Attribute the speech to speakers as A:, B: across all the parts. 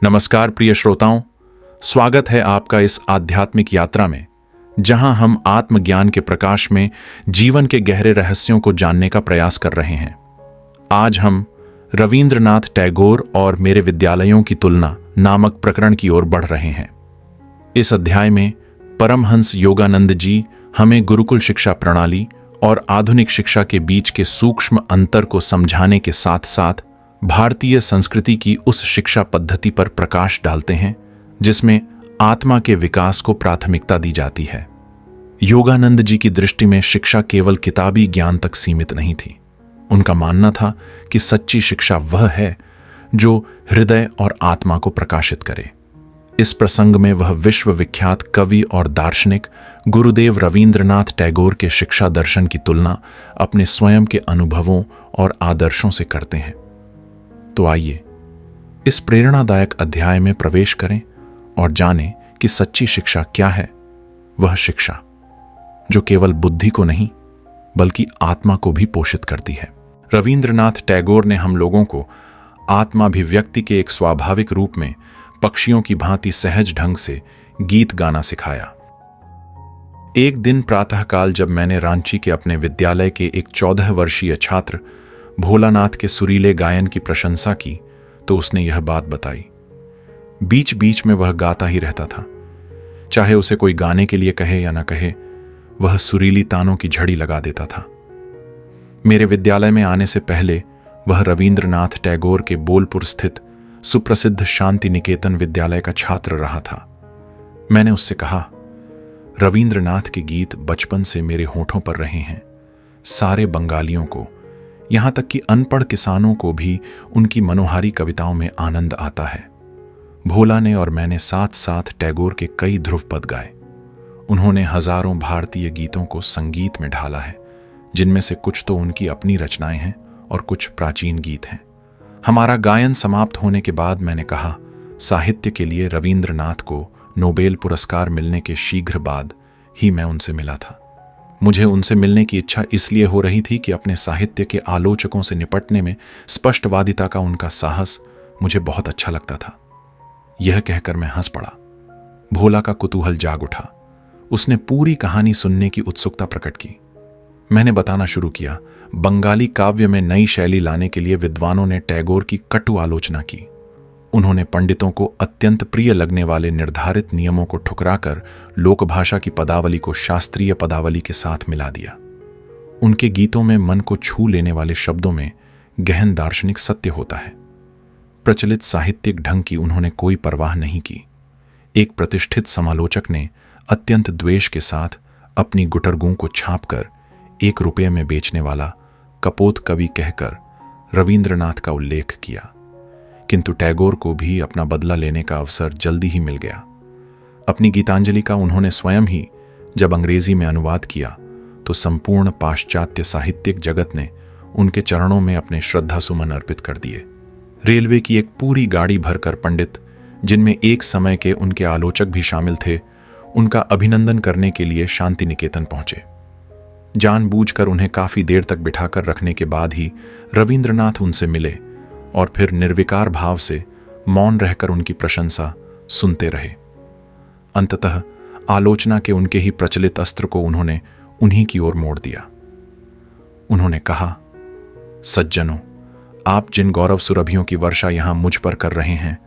A: नमस्कार प्रिय श्रोताओं, स्वागत है आपका इस आध्यात्मिक यात्रा में, जहां हम आत्मज्ञान के प्रकाश में जीवन के गहरे रहस्यों को जानने का प्रयास कर रहे हैं। आज हम रविंद्रनाथ टैगोर और मेरे विद्यालयों की तुलना नामक प्रकरण की ओर बढ़ रहे हैं। इस अध्याय में परमहंस योगानंद जी हमें गुरुकुल शिक्षा प्रणाली और आधुनिक शिक्षा के बीच के सूक्ष्म अंतर को समझाने के साथ साथ भारतीय संस्कृति की उस शिक्षा पद्धति पर प्रकाश डालते हैं जिसमें आत्मा के विकास को प्राथमिकता दी जाती है। योगानंद जी की दृष्टि में शिक्षा केवल किताबी ज्ञान तक सीमित नहीं थी। उनका मानना था कि सच्ची शिक्षा वह है जो हृदय और आत्मा को प्रकाशित करे। इस प्रसंग में वह विश्वविख्यात कवि और दार्शनिक गुरुदेव रविंद्रनाथ टैगोर के शिक्षा दर्शन की तुलना अपने स्वयं के अनुभवों और आदर्शों से करते हैं। तो आइए इस प्रेरणादायक अध्याय में प्रवेश करें और जानें कि सच्ची शिक्षा क्या है। वह शिक्षा जो केवल बुद्धि को नहीं बल्कि आत्मा को भी पोषित करती है। रविंद्रनाथ टैगोर ने हम लोगों को आत्माभिव्यक्ति के एक स्वाभाविक रूप में पक्षियों की भांति सहज ढंग से गीत गाना सिखाया। एक दिन प्रातःकाल जब मैंने रांची के अपने विद्यालय के एक 14 वर्षीय छात्र भोलानाथ के सुरीले गायन की प्रशंसा की तो उसने यह बात बताई। बीच बीच में वह गाता ही रहता था। चाहे उसे कोई गाने के लिए कहे या ना कहे, वह सुरीली तानों की झड़ी लगा देता था। मेरे विद्यालय में आने से पहले वह रविंद्रनाथ टैगोर के बोलपुर स्थित सुप्रसिद्ध शांति निकेतन विद्यालय का छात्र रहा था। मैंने उससे कहा, रविंद्रनाथ के गीत बचपन से मेरे होठों पर रहे हैं। सारे बंगालियों को, यहां तक कि अनपढ़ किसानों को भी उनकी मनोहारी कविताओं में आनंद आता है। भोला ने और मैंने साथ साथ टैगोर के कई ध्रुवपद गाए। उन्होंने हजारों भारतीय गीतों को संगीत में ढाला है, जिनमें से कुछ तो उनकी अपनी रचनाएं हैं और कुछ प्राचीन गीत हैं। हमारा गायन समाप्त होने के बाद मैंने कहा, साहित्य के लिए रविंद्रनाथ को नोबेल पुरस्कार मिलने के शीघ्र बाद ही मैं उनसे मिला था। मुझे उनसे मिलने की इच्छा इसलिए हो रही थी कि अपने साहित्य के आलोचकों से निपटने में स्पष्टवादिता का उनका साहस मुझे बहुत अच्छा लगता था। यह कहकर मैं हंस पड़ा। भोला का कुतूहल जाग उठा। उसने पूरी कहानी सुनने की उत्सुकता प्रकट की। मैंने बताना शुरू किया। बंगाली काव्य में नई शैली लाने के लिए विद्वानों ने टैगोर की कटु आलोचना की। उन्होंने पंडितों को अत्यंत प्रिय लगने वाले निर्धारित नियमों को ठुकराकर लोकभाषा की पदावली को शास्त्रीय पदावली के साथ मिला दिया। उनके गीतों में मन को छू लेने वाले शब्दों में गहन दार्शनिक सत्य होता है। प्रचलित साहित्यिक ढंग की उन्होंने कोई परवाह नहीं की। एक प्रतिष्ठित समालोचक ने अत्यंत द्वेष के साथ अपनी गुटरगूं को छापकर 1 रुपये में बेचने वाला कपोत कवि कहकर रविंद्रनाथ का उल्लेख किया, किंतु टैगोर को भी अपना बदला लेने का अवसर जल्दी ही मिल गया। अपनी गीतांजलि का उन्होंने स्वयं ही जब अंग्रेजी में अनुवाद किया तो संपूर्ण पाश्चात्य साहित्यिक जगत ने उनके चरणों में अपने श्रद्धा सुमन अर्पित कर दिए। रेलवे की एक पूरी गाड़ी भरकर पंडित, जिनमें एक समय के उनके आलोचक भी शामिल थे, उनका अभिनंदन करने के लिए शांति निकेतन पहुंचे। जानबूझकर उन्हें काफी देर तक बिठाकर रखने के बाद ही रविंद्रनाथ उनसे मिले और फिर निर्विकार भाव से मौन रहकर उनकी प्रशंसा सुनते रहे। अंततः आलोचना के उनके ही प्रचलित अस्त्र को उन्होंने उन्हीं की ओर मोड़ दिया। उन्होंने कहा, सज्जनों, आप जिन गौरव सुरभियों की वर्षा यहां मुझ पर कर रहे हैं,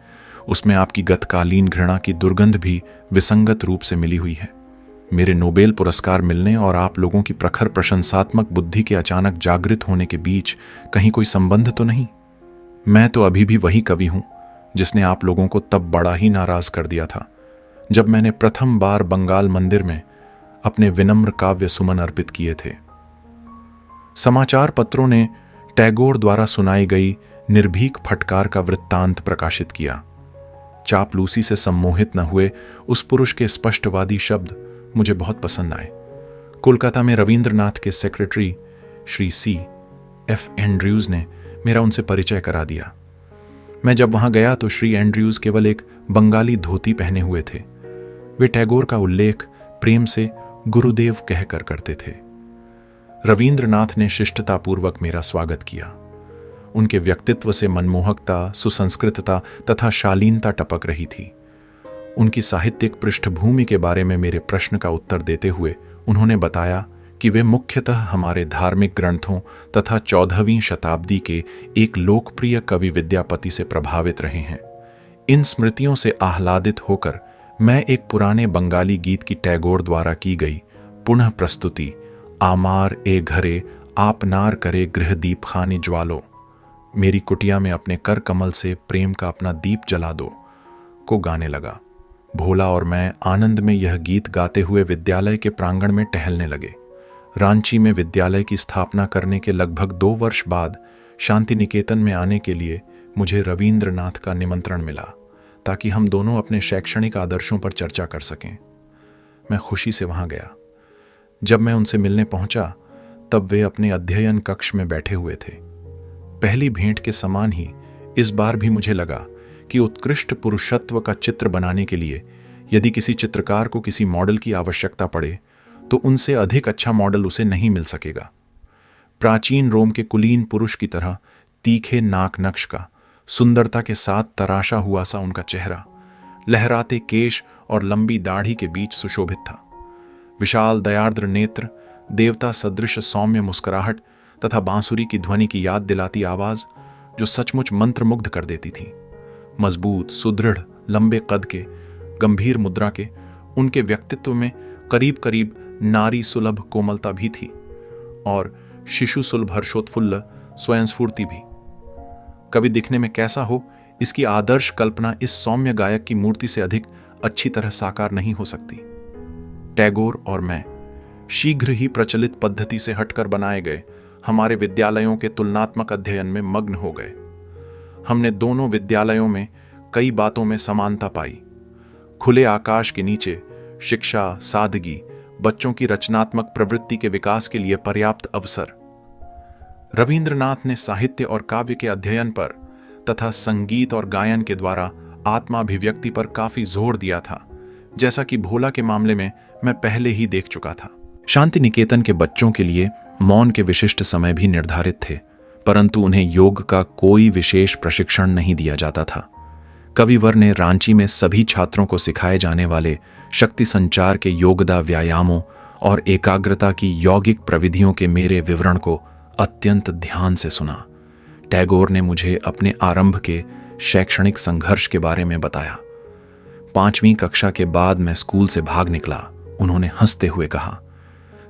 A: उसमें आपकी गतकालीन घृणा की दुर्गंध भी विसंगत रूप से मिली हुई है। मेरे नोबेल पुरस्कार मिलने और आप लोगों की प्रखर प्रशंसात्मक बुद्धि के अचानक जागृत होने के बीच कहीं कोई संबंध तो नहीं? मैं तो अभी भी वही कवि हूं जिसने आप लोगों को तब बड़ा ही नाराज कर दिया था जब मैंने प्रथम बार बंगाल मंदिर में अपने विनम्र काव्य सुमन अर्पित किए थे। समाचार पत्रों ने टैगोर द्वारा सुनाई गई निर्भीक फटकार का वृत्तांत प्रकाशित किया। चापलूसी से सम्मोहित न हुए उस पुरुष के स्पष्टवादी शब्द मुझे बहुत पसंद आए। कोलकाता में रविंद्रनाथ के सेक्रेटरी श्री C.F. एंड्रयूज ने मेरा उनसे परिचय करा दिया। मैं जब वहां गया तो श्री एंड्रयूज केवल एक बंगाली धोती पहने हुए थे। वे टैगोर का उल्लेख प्रेम से गुरुदेव कहकर करते थे। रविंद्रनाथ ने शिष्टतापूर्वक मेरा स्वागत किया। उनके व्यक्तित्व से मनमोहकता, सुसंस्कृतता तथा शालीनता टपक रही थी। उनकी साहित्यिक पृष्ठभूमि के बारे में मेरे प्रश्न का उत्तर देते हुए उन्होंने बताया कि वे मुख्यतः हमारे धार्मिक ग्रंथों तथा 14वीं शताब्दी के एक लोकप्रिय कवि विद्यापति से प्रभावित रहे हैं। इन स्मृतियों से आह्लादित होकर मैं एक पुराने बंगाली गीत की टैगोर द्वारा की गई पुनः प्रस्तुति आमार ए घरे आपनार करे गृह दीप खानी ज्वालो, मेरी कुटिया में अपने कर कमल से प्रेम का अपना दीप जला दो को गाने लगा। भोला और मैं आनंद में यह गीत गाते हुए विद्यालय के प्रांगण में टहलने लगे। रांची में विद्यालय की स्थापना करने के लगभग 2 वर्ष बाद शांति निकेतन में आने के लिए मुझे रविंद्रनाथ का निमंत्रण मिला ताकि हम दोनों अपने शैक्षणिक आदर्शों पर चर्चा कर सकें। मैं खुशी से वहां गया। जब मैं उनसे मिलने पहुंचा तब वे अपने अध्ययन कक्ष में बैठे हुए थे। पहली भेंट के समान ही इस बार भी मुझे लगा कि उत्कृष्ट पुरुषत्व का चित्र बनाने के लिए यदि किसी चित्रकार को किसी मॉडल की आवश्यकता पड़े तो उनसे अधिक अच्छा मॉडल उसे नहीं मिल सकेगा। प्राचीन रोम के कुलीन पुरुष की तरह तीखे नाक नक्श का, सुंदरता के साथ तराशा हुआ सा उनका चेहरा, लहराते केश और लंबी दाढ़ी के बीच सुशोभित था। विशाल दयार्द्र नेत्र, देवता सदृश सौम्य मुस्कुराहट तथा बांसुरी की ध्वनि की याद दिलाती आवाज जो सचमुच मंत्रमुग्ध कर देती थी। मजबूत, सुदृढ़, लंबे कद के, गंभीर मुद्रा के उनके व्यक्तित्व में करीब करीब नारी सुलभ कोमलता भी थी और शिशु सुलभ हर्षोत्फुल्ल स्वयंस्फूर्ति भी। कवि दिखने में कैसा हो, इसकी आदर्श कल्पना इस सौम्य गायक की मूर्ति से अधिक अच्छी तरह साकार नहीं हो सकती। टैगोर और मैं शीघ्र ही प्रचलित पद्धति से हटकर बनाए गए हमारे विद्यालयों के तुलनात्मक अध्ययन में मग्न हो गए। हमने दोनों विद्यालयों में कई बातों में समानता पाई। खुले आकाश के नीचे शिक्षा, सादगी, बच्चों की रचनात्मक प्रवृत्ति के विकास के लिए पर्याप्त अवसर। रविंद्रनाथ ने साहित्य और काव्य के अध्ययन पर तथा संगीत और गायन के द्वारा आत्माभिव्यक्ति पर काफी जोर दिया था, जैसा कि भोला के मामले में मैं पहले ही देख चुका था। शांति निकेतन के बच्चों के लिए मौन के विशिष्ट समय भी निर्धारित थे, परंतु उन्हें योग का कोई विशेष प्रशिक्षण नहीं दिया जाता था। कविवर ने रांची में सभी छात्रों को सिखाए जाने वाले शक्ति संचार के योगदा व्यायामों और एकाग्रता की यौगिक प्रविधियों के मेरे विवरण को अत्यंत ध्यान से सुना। टैगोर ने मुझे अपने आरंभ के शैक्षणिक संघर्ष के बारे में बताया। 5वीं कक्षा के बाद मैं स्कूल से भाग निकला। उन्होंने हंसते हुए कहा,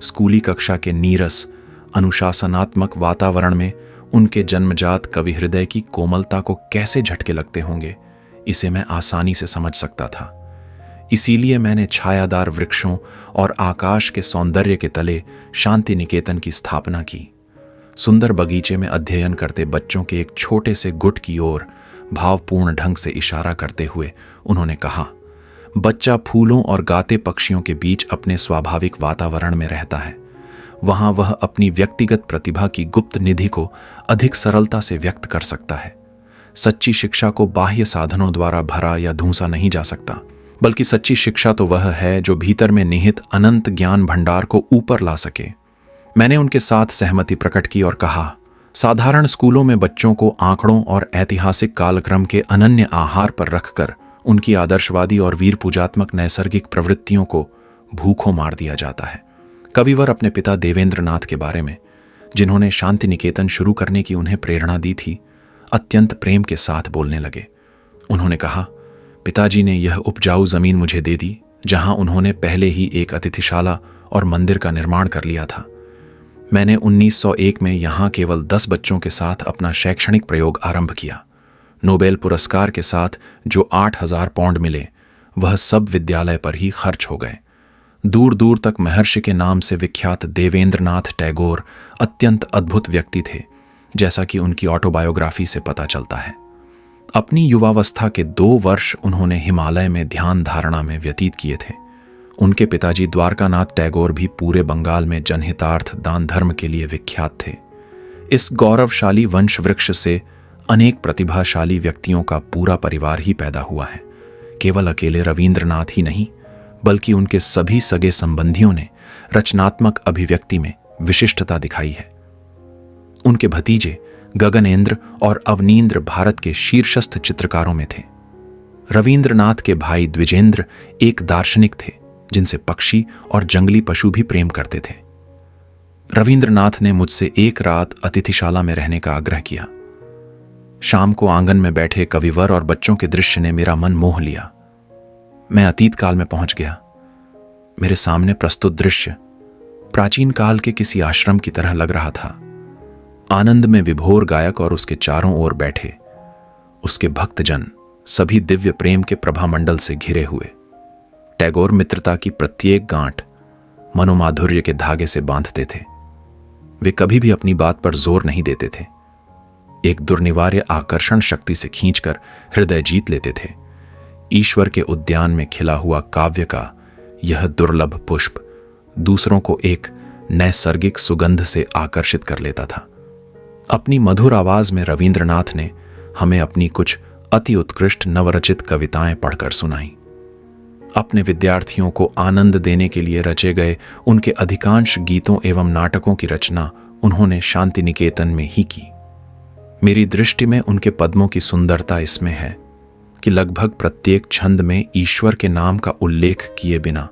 A: स्कूली कक्षा के नीरस अनुशासनात्मक वातावरण में उनके जन्मजात कवि हृदय की कोमलता को कैसे झटके लगते होंगे, इसे मैं आसानी से समझ सकता था। इसीलिए मैंने छायादार वृक्षों और आकाश के सौंदर्य के तले शांति निकेतन की स्थापना की। सुंदर बगीचे में अध्ययन करते बच्चों के एक छोटे से गुट की ओर भावपूर्ण ढंग से इशारा करते हुए उन्होंने कहा, बच्चा फूलों और गाते पक्षियों के बीच अपने स्वाभाविक वातावरण में रहता है। वहां वह अपनी व्यक्तिगत प्रतिभा की गुप्त निधि को अधिक सरलता से व्यक्त कर सकता है। सच्ची शिक्षा को बाह्य साधनों द्वारा भरा या धूंसा नहीं जा सकता, बल्कि सच्ची शिक्षा तो वह है जो भीतर में निहित अनंत ज्ञान भंडार को ऊपर ला सके। मैंने उनके साथ सहमति प्रकट की और कहा, साधारण स्कूलों में बच्चों को आंकड़ों और ऐतिहासिक कालक्रम के अनन्य आहार पर रखकर उनकी आदर्शवादी और वीर पूजात्मक नैसर्गिक प्रवृत्तियों को भूखों मार दिया जाता है। कविवर अपने पिता देवेंद्रनाथ के बारे में, जिन्होंने शांति निकेतन शुरू करने की उन्हें प्रेरणा दी थी, अत्यंत प्रेम के साथ बोलने लगे। उन्होंने कहा, पिताजी ने यह उपजाऊ जमीन मुझे दे दी, जहां उन्होंने पहले ही एक अतिथिशाला और मंदिर का निर्माण कर लिया था। मैंने 1901 में यहां केवल 10 बच्चों के साथ अपना शैक्षणिक प्रयोग आरंभ किया। नोबेल पुरस्कार के साथ जो 8000 पाउंड मिले, वह सब विद्यालय पर ही खर्च हो गए। दूर दूर तक महर्षि के नाम से विख्यात देवेंद्रनाथ टैगोर अत्यंत अद्भुत व्यक्ति थे, जैसा कि उनकी ऑटोबायोग्राफी से पता चलता है। अपनी युवावस्था के 2 वर्ष उन्होंने हिमालय में ध्यान धारणा में व्यतीत किए थे। उनके पिताजी द्वारकानाथ टैगोर भी पूरे बंगाल में जनहितार्थ दान धर्म के लिए विख्यात थे। इस गौरवशाली वंश वृक्ष से अनेक प्रतिभाशाली व्यक्तियों का पूरा परिवार ही पैदा हुआ है। केवल अकेले रविंद्रनाथ ही नहीं, बल्कि उनके सभी सगे संबंधियों ने रचनात्मक अभिव्यक्ति में विशिष्टता दिखाई है। उनके भतीजे गगनेंद्र और अवनींद्र भारत के शीर्षस्थ चित्रकारों में थे। रविंद्रनाथ के भाई द्विजेंद्र एक दार्शनिक थे जिनसे पक्षी और जंगली पशु भी प्रेम करते थे। रविंद्रनाथ ने मुझसे एक रात अतिथिशाला में रहने का आग्रह किया। शाम को आंगन में बैठे कविवर और बच्चों के दृश्य ने मेरा मन मोह लिया। मैं अतीत काल में पहुंच गया। मेरे सामने प्रस्तुत दृश्य प्राचीन काल के किसी आश्रम की तरह लग रहा था। आनंद में विभोर गायक और उसके चारों ओर बैठे उसके भक्तजन सभी दिव्य प्रेम के प्रभामंडल से घिरे हुए। टैगोर मित्रता की प्रत्येक गांठ मनोमाधुर्य के धागे से बांधते थे। वे कभी भी अपनी बात पर जोर नहीं देते थे। एक दुर्निवार्य आकर्षण शक्ति से खींचकर हृदय जीत लेते थे। ईश्वर के उद्यान में खिला हुआ काव्य का यह दुर्लभ पुष्प दूसरों को एक नैसर्गिक सुगंध से आकर्षित कर लेता था। अपनी मधुर आवाज में रविंद्रनाथ ने हमें अपनी कुछ अति उत्कृष्ट नवरचित कविताएं पढ़कर सुनाई। अपने विद्यार्थियों को आनंद देने के लिए रचे गए उनके अधिकांश गीतों एवं नाटकों की रचना उन्होंने शांति निकेतन में ही की। मेरी दृष्टि में उनके पद्मों की सुंदरता इसमें है कि लगभग प्रत्येक छंद में ईश्वर के नाम का उल्लेख किए बिना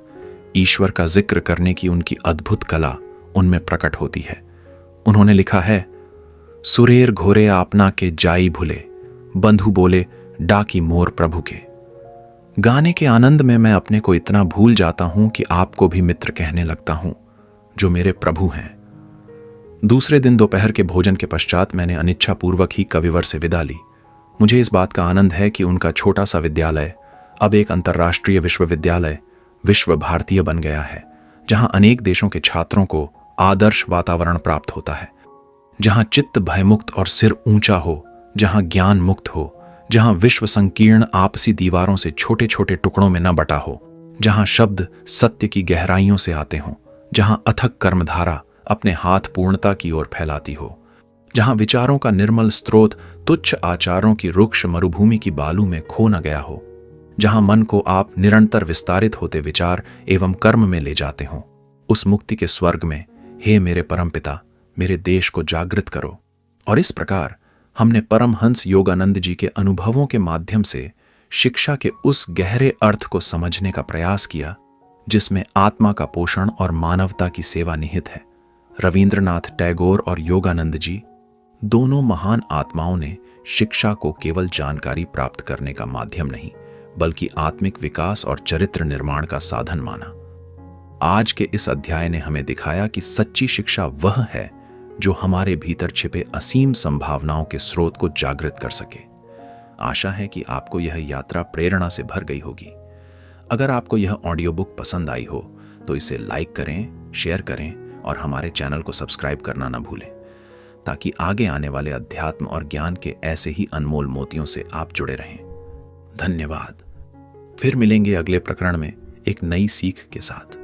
A: ईश्वर का जिक्र करने की उनकी अद्भुत कला उनमें प्रकट होती है। उन्होंने लिखा है, सुरेर घोरे आपना के जाई भूले, बंधु बोले डाकी मोर प्रभु के। गाने के आनंद में मैं अपने को इतना भूल जाता हूं कि आपको भी मित्र कहने लगता हूं, जो मेरे प्रभु हैं। दूसरे दिन दोपहर के भोजन के पश्चात मैंने अनिच्छापूर्वक ही कविवर से विदा ली। मुझे इस बात का आनंद है कि उनका छोटा सा विद्यालय अब एक अंतर्राष्ट्रीय विश्वविद्यालय विश्व भारतीय बन गया है, जहां अनेक देशों के छात्रों को आदर्श वातावरण प्राप्त होता है, जहां चित्त भयमुक्त और सिर ऊंचा हो, जहां ज्ञान मुक्त हो, जहां विश्व संकीर्ण आपसी दीवारों से छोटे छोटे टुकड़ों में न बटा हो, जहां शब्द सत्य की गहराइयों से आते हों, जहां अथक कर्मधारा अपने हाथ पूर्णता की ओर फैलाती हो, जहां विचारों का निर्मल स्रोत तुच्छ आचारों की रुक्ष मरुभूमि की बालू में खो न गया हो, जहां मन को आप निरंतर विस्तारित होते विचार एवं कर्म में ले जाते हों, उस मुक्ति के स्वर्ग में हे मेरे परमपिता, मेरे देश को जागृत करो। और इस प्रकार हमने परमहंस योगानंद जी के अनुभवों के माध्यम से शिक्षा के उस गहरे अर्थ को समझने का प्रयास किया जिसमें आत्मा का पोषण और मानवता की सेवा निहित है। रविंद्रनाथ टैगोर और योगानंद जी दोनों महान आत्माओं ने शिक्षा को केवल जानकारी प्राप्त करने का माध्यम नहीं, बल्कि आत्मिक विकास और चरित्र निर्माण का साधन माना। आज के इस अध्याय ने हमें दिखाया कि सच्ची शिक्षा वह है जो हमारे भीतर छिपे असीम संभावनाओं के स्रोत को जागृत कर सके। आशा है कि आपको यह यात्रा प्रेरणा से भर गई होगी। अगर आपको यह ऑडियो बुक पसंद आई हो तो इसे लाइक करें, शेयर करें और हमारे चैनल को सब्सक्राइब करना न भूलें, ताकि आगे आने वाले अध्यात्म और ज्ञान के ऐसे ही अनमोल मोतियों से आप जुड़े रहें। धन्यवाद। फिर मिलेंगे अगले प्रकरण में एक नई सीख के साथ।